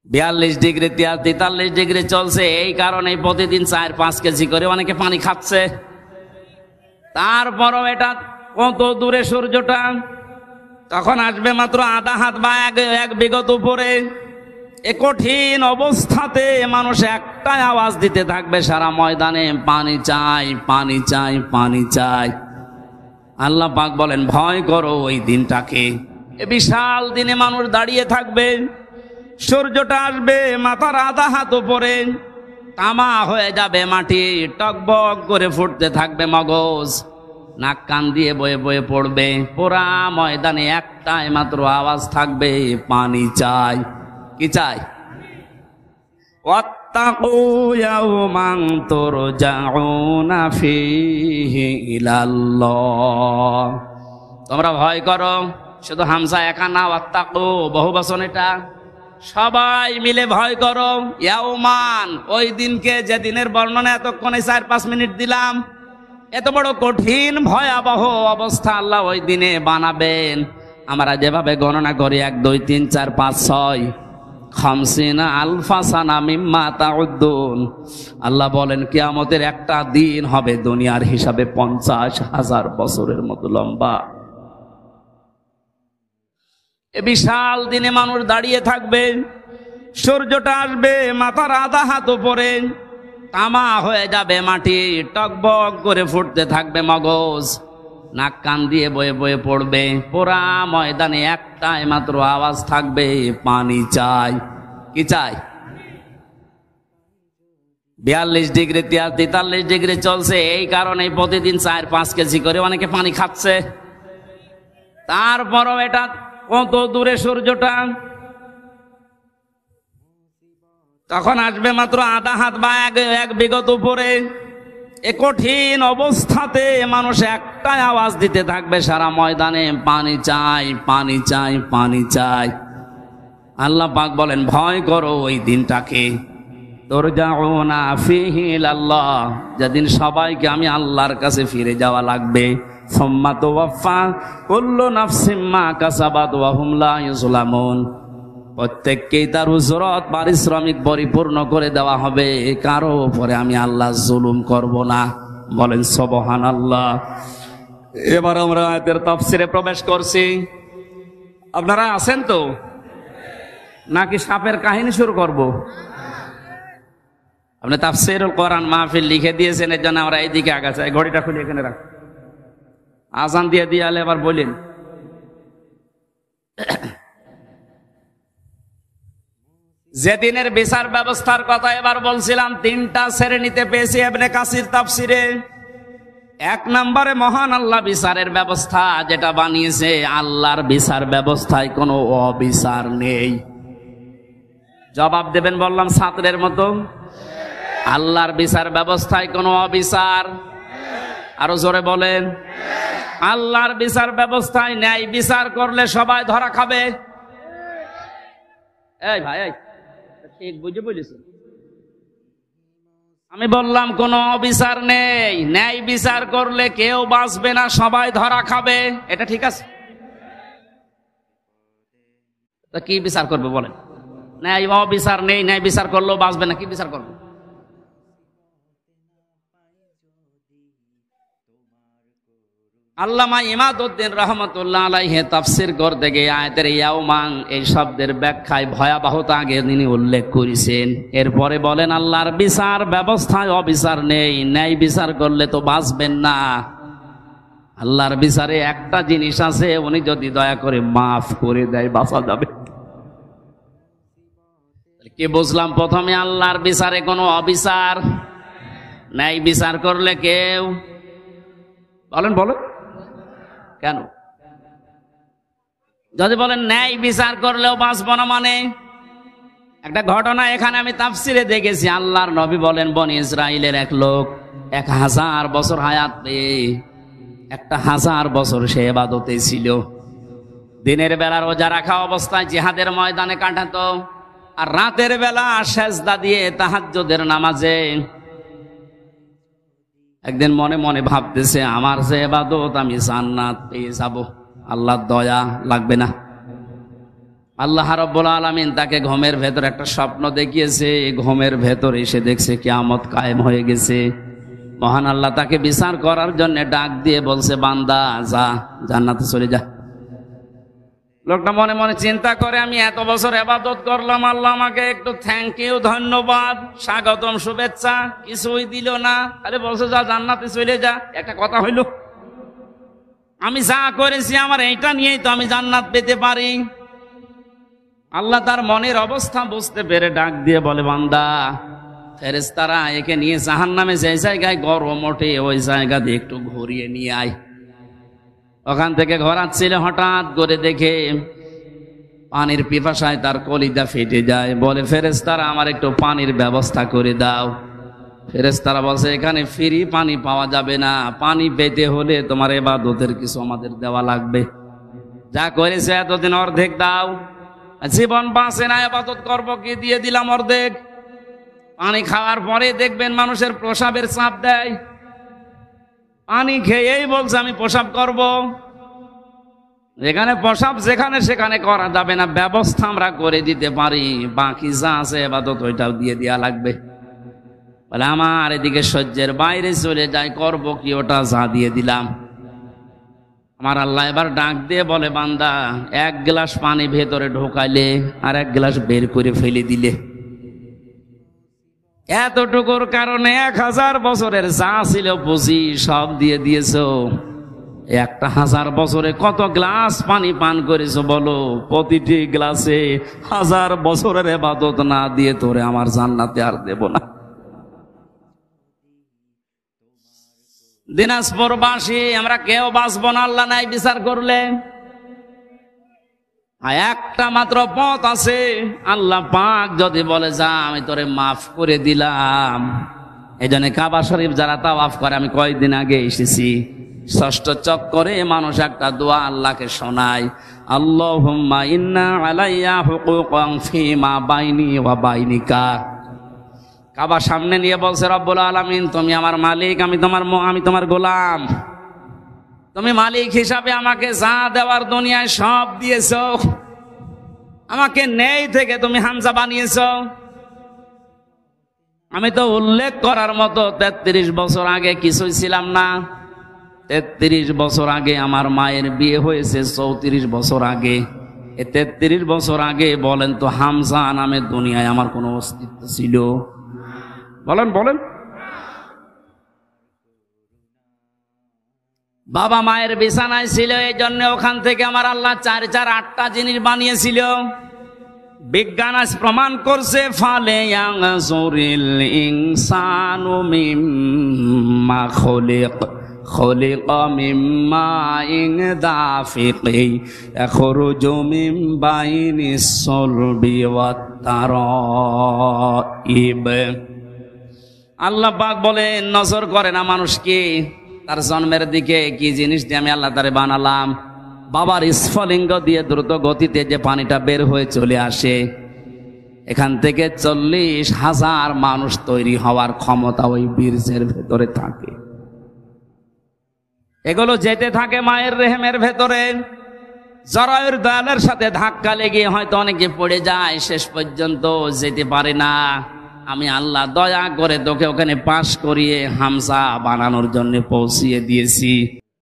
42 degree 43 degree চলছে। এই কারণে প্রতিদিন 4-5 কেজি করে অনেকে পানি খাচ্ছে। তারপরও এটা কত দূরে সূর্যটা, তখন আসবে মাত্র আধা হাত বা এক বিঘত উপরে। এ কঠিন অবস্থাতে মানুষ একটাই আওয়াজ দিতে থাকবে সারা ময়দানে, পানি চাই, পানি চাই, পানি চাই। আল্লাহ পাক বলেন, ভয় করো ওই দিনটাকে। এ বিশাল দিনে মানুষ দাঁড়িয়ে থাকবে, সূর্যটা আসবে মাথার আধা হাত উপরে, তামা হয়ে যাবে মাটি, টকবক করে ফুটতে থাকবে মগজ, নাক কান দিয়ে বয়ে বয়ে পড়বে। পুরা ময়দানে একটাই মাত্র আওয়াজ থাকবে, পানি চাই। কি চাই? ওয়াত্তাকু ইয়াওমান তুরজাউনা ফীহি ইলাল্লাহ। তোমরা ভয় করো, শুধু হামজা একা না, ওয়াত্তাকু বহুবচন, এটা সবাই মিলে ভয় করো। ইয়াওমান, ওই দিনকে, যে দিনের বর্ণনা এতক্ষণে 4-5 মিনিট দিলাম। এত বড় কঠিন ভয়াবহ অবস্থা আল্লাহ ওই দিনে বানাবেন। আমরা যেভাবে গণনা করি 1 2 3 4 5 6 50 আলফা সানা মিম্মা তাউদ্দুন, আল্লাহ বলেন কিয়ামতের একটা দিন হবে দুনিয়ার হিসাবে 50,000 বছরের মতো লম্বা। এ বিশাল দিনে মানুষ দাঁড়িয়ে থাকবে, সূর্যটা আসবে মাথার আধা হাত উপরে, তামা হয়ে যাবে মাটি, টকবক করে ফুটতে থাকবে মগজ, নাক কান দিয়ে বয়ে বয়ে পড়বে। পুরা ময়দানে একটাই মাত্র আওয়াজ থাকবে, পানি চাই। কি চাই? 42 ডিগ্রি 43 ডিগ্রি চলছে। এই কারণে প্রতিদিন 4-5 কেজি করে অনেকে পানি খাচ্ছে। তারপরও এটা কত দূরে সূর্যটা, তখন আসবে মাত্র আধা হাত বা এক বিঘত উপরে। এ কঠিন অবস্থাতে মানুষ একটাই আওয়াজ দিতে থাকবে সারা ময়দানে, পানি চাই, পানি চাই, পানি চাই। আল্লাহ পাক বলেন, ভয় করো ওই দিনটাকে। তুরজাউনা ফীহি ইলাল্লাহ, যেদিন সবাইকে আমি আল্লাহর কাছে ফিরে যাওয়া লাগবে। সুম্মা তুওয়াফা কুল্লু নাফসিম মা কাসাবাত ওয়া হুম লা ইউযলামুন, প্রত্যেককেই তার উজরত পারিশ্রমিক পরিপূর্ণ করে দেওয়া হবে, কারো উপরে আমি আল্লাহ জুলুম করব না। বলেন সুবহানাল্লাহ। এবার আমরা আয়াতের তাফসিরে প্রবেশ করছি। আপনারা আছেন তো, নাকি সাপের কাহিনী শুরু করব? আপনি তাফসিরুল কোরআন মাহফিল লিখে দিয়েছেন, এর জন্য আমরা এইদিকে আগাচ্ছি। ঘড়িটা খুলে এখানে রাখ, আজান দিয়ে দিয়ালে আবার বলেন। যেদিনের বিচার ব্যবস্থার কথা এবার বলছিলাম, 3টা শ্রেণীতে পেয়েছি ইবনে কাসির তাফসিরে। 1 নম্বরে মহান আল্লাহ বিচারের ব্যবস্থা যেটা বানিয়েছে, আল্লাহর বিচার ব্যবস্থায় কোনো অবিচার নেই। জবাব দেবেন বললাম ছাত্রের মতো, আল্লাহর বিচার ব্যবস্থায় কোনো অবিচার। আরো জোরে বলেন, আল্লাহর বিচার ব্যবস্থায় ন্যায় বিচার করলে সবাই ধরা খাবে। এই ভাই, এই ঠিক বুঝে বলিস। আমি বললাম কোন অবিচার নেই, ন্যায় বিচার করলে কেউ বাঁচবে না, সবাই ধরা খাবে। এটা ঠিক আছে? তা কি বিচার করবে বলেন? ন্যায় অবিচার নেই, ন্যায় বিচার করলেও বাঁচবে না, কি বিচার করবে? আল্লামা ইমাদউদ্দিন রহমাতুল্লাহ আলাইহি তাফসীর করতে গিয়ে আয়াতের ইয়াউমান এই শব্দের ব্যাখ্যায় ভয়াবহতা আগে তিনি উল্লেখ করেছেন। এরপরে বলেন, আল্লাহর বিচার ব্যবস্থায় অবিচার নেই, ন্যায় বিচার করলে তো বাঁচবেন না। আল্লাহর বিচারে একটা জিনিস আছে, উনি যদি দয়া করে মাফ করে দেয় বাঁচা যাবে। কি বুঝলাম? প্রথমে আল্লাহর বিচারে কোনো অবিচার, ন্যায় বিচার করলে কেউ, বলেন বলেন কেন? যদি বলেন ন্যায় বিচার করলেও বাঁচব না, মানে একটা ঘটনা এখানে আমি তাফসিরে দেখেছি। আল্লাহর নবী বলেন, বনি ইসরাইলের এক লোক 1000 বছর হায়াত পেয়ে 1000 বছর সে ইবাদতে ছিল। দিনের বেলা রোজা রাখা অবস্থায় জিহাদের ময়দানে কাটাতো, আর রাতের বেলা সেজদা দিয়ে তাহাজ্জুদের নামাজে। একদিন মনে মনে ভাবতেছে, আমার যে ইবাদত, আমি জান্নাত পেয়ে যাব, আল্লাহর দয়া লাগবে না। আল্লাহ রাব্বুল আলামিন তাকে ঘুমের ভেতর একটা স্বপ্ন দেখিয়েছে, ঘুমের ভেতর এসে দেখছে কিয়ামত কায়েম হয়ে গেছে। মহান আল্লাহ তাকে বিচার করার জন্য ডাক দিয়ে বলছে, বান্দা যা, জান্নাতে চলে যা। লোকটা মনে মনে চিন্তা করে, আমি এত বছর ইবাদত করলাম, আল্লাহ আমাকে একটু থ্যাংক ইউ, ধন্যবাদ, স্বাগতম, শুভেচ্ছা কিছুই দিল না, আরে বলছে যা জান্নাতে চলে যা। একটা কথা হইল, আমি যা করেছি আমার এইটা নিয়েই তো আমি জান্নাত পেতে পারি। আল্লাহ তার মনের অবস্থা বুঝতে পেরে ডাক দিয়ে বলে, বান্দা ফেরেশতারা একে নিয়ে জাহান্নামে যে জায়গায় গরম ওঠে ওই জায়গা দিয়ে একটু ঘুরিয়ে নিয়ে আয়। ওখান থেকে ঘোরাচ্ছিল, হঠাৎ করে দেখে পানির পিপাসায় তার কলিজা ফেটে যায়। বলে, ফেরেশতারা আমার একটু পানির ব্যবস্থা করে দাও। ফেরেশতারা বলছে, এখানে ফ্রি পানি পাওয়া যাবে না, পানি পেতে হলে তোমার ইবাদতের কিছু আমাদের দেওয়া লাগবে। যা করেছে এতদিন অর্ধেক দাও, জীবন বাঁচে না, ইবাদত করবো কি, দিয়ে দিলাম অর্ধেক। পানি খাওয়ার পরে দেখবেন মানুষের প্রসাবের চাপ দেয়, পানি খেয়েই বলছে আমি প্রসাব করব। এখানে প্রসাব যেখানে সেখানে করা যাবে না, ব্যবস্থা আমরা করে দিতে পারি, বাকি যা আছে ইবাদত ওইটাও দিয়ে দেওয়া লাগবে। বলে, আমার এদিকে সহ্যের বাইরে চলে যায়, করব কি, ওটা যা দিয়ে দিলাম। আমার আল্লাহ এবার ডাক দিয়ে বলে, বান্দা এক গ্লাস পানি ভেতরে ঢোকাইলে আর এক গ্লাস বের করে ফেলে দিলে, এতটুকুর কারণে 1000 বছরের যা ছিল পুঁজি সব দিয়ে দিয়েছো। 1000 বছরে কত গ্লাস পানি পান করেছো বলো? প্রতিটি গ্লাসে 1000 বছরের ইবাদত না দিয়ে তোরে আমার জান্নাতে আর দেব না। দিনাজপুরবাসী আমরা কেউ বাঁচবো না আল্লাহ নাই বিচার করলে। একটা মাত্র পথ আছে, আল্লাহ পাক যদি বলে যা আমি তোরে মাফ করে দিলাম। এই জন্য কাবা শরীফ যারা তাওয়াফ করে, আমি কয়েকদিন আগে এসেছি, 6ষ্ঠ চক্করে মানুষ একটা দোয়া আল্লাহকে শোনায়, আল্লাহুম্মা ইন্না আলাইয়া হুকুকান ফীমা বাইনি ওয়া বাইনিকা। কাবা সামনে নিয়ে বলছে, রব্বুল আলামিন তুমি আমার মালিক, আমি তোমার গোলাম, তুমি মালিক হিসাবে আমাকে যা দেওয়ার দুনিয়ায় সব দিয়েছো, আমাকে নেই থেকে তুমি হামজা বানিয়েছো। আমি তো উল্লেখ করার মতো 33 বছর আগে কিছুই ছিলাম না। 33 বছর আগে আমার মায়ের বিয়ে হয়েছে, 34 বছর আগে। 33 বছর আগে বলেন তো হামজা নামে দুনিয়ায় আমার কোনো অস্তিত্ব ছিল? বলেন বলেন। বাবা মায়ের বিছানায় ছিল, এই জন্য ওখান থেকে আমার আল্লাহ 4 8টা জিনিস বানিয়েছিল। বিজ্ঞান আজ প্রমাণ করছে, ফালে ইয়ানজুরিল ইনসানু মিম্মা খুলিকা মিম্মা ইন দাফিকি ইয়াখরুজু মিন বাইনিস সুলবি ওয়াত তারাইব। আল্লাহ পাক বলে, নজর করে না মানুষকে তার জন্মের দিকে, কি জিনিস দিয়ে আমি আল্লাহ তারে বানালাম। বাবার স্ফলিঙ্গ দিয়ে দ্রুত গতিতে যে পানিটা বের হয়ে চলে আসে, এখান থেকে 40,000 মানুষ তৈরি হওয়ার ক্ষমতা ওই বীর্যের ভেতরে থাকে। এগুলো যেতে থাকে মায়ের রেহেমের ভেতরে, জরায়ুর দয়ালের সাথে ধাক্কা লেগে হয়তো অনেকে পড়ে যায়, শেষ পর্যন্ত যেতে পারে না। আমি আল্লাহ দয়া করে তোকে ওখানে পাশ করিয়ে হামজা বানানোর জন্য পৌঁছিয়ে দিয়েছি।